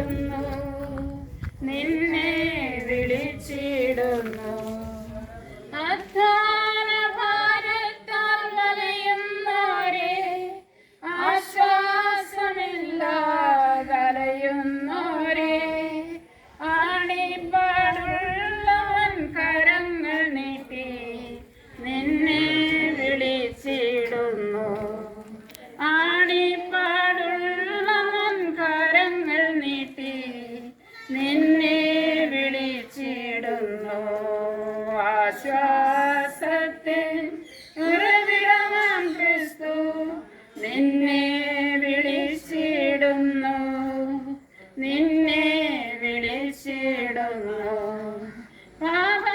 കരയുന്നു, നിന്നെ വിളിച്ചിടുന്നു. അധ്വാന ഭാരത്താൽ വലയുന്നോരെ, ആശ്വാസമില്ലാതലയുന്നോരെ, ആണിപ്പാടുള്ളവൻ കരങ്ങൾ നീട്ടി നിന്നെ വിളിച്ചിടുന്നു. ആണിപ്പാടുള്ളവൻ കരങ്ങൾ നീട്ടി നിന്നെ വിളിച്ചിടുന്നു. ആശ്വാസത്തിൽ ഉറവിടമാം ക്രിസ്തു നിന്നെ വിളിച്ചിടുന്നു, നിന്നെ വിളിച്ചിടുന്നു. പാപാന്ധകാരത്തിൽ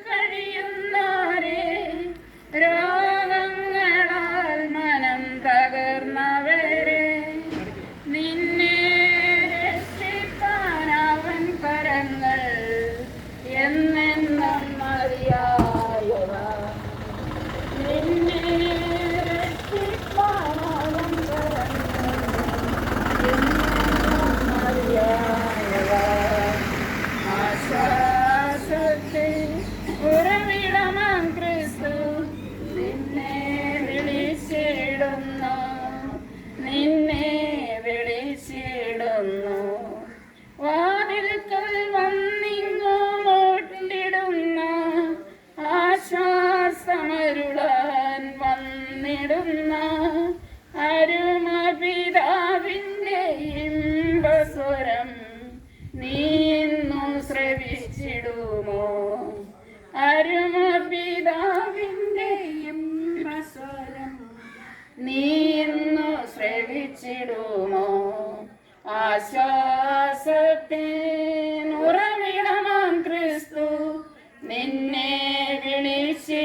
കഴിയുന്നോരെ, രോഗങ്ങളാൽ മനം തകർന്നവരെ, നിന്നെ രക്ഷിപ്പാനവൻ കരങ്ങൾ എന്നെന്നും മതിയായവ. നിന്നെ രക്ഷിപ്പാനവൻ കരങ്ങൾ എന്നെന്നും മതിയായവ. ആശ്വാസത്തിൽ ഉറവിടമാം ക്രിസ്തു നിന്നെ വിളിച്ചിടുന്നു, നിന്നെ വിളിച്ചിടുന്നു. വാതിൽക്കൽ വന്നിങ്ങു മുട്ടിടുന്ന, ആശ്വാസമരുളാൻ വന്നിടുന്ന അരുമപിതാവിൻ്റെ ഇമ്പസ്വരം നീ ഇന്നു ശ്രവിച്ചിടുമോ? അരുമപിതാവിൻ്റെ ഇമ്പസ്വരം നീ ഇന്നു ശ്രവിച്ചിടുമോ? ആശ്വാസത്തിൻ ഉറവിടമാം ക്രിസ്തു നിന്നെ വിളിച്ചി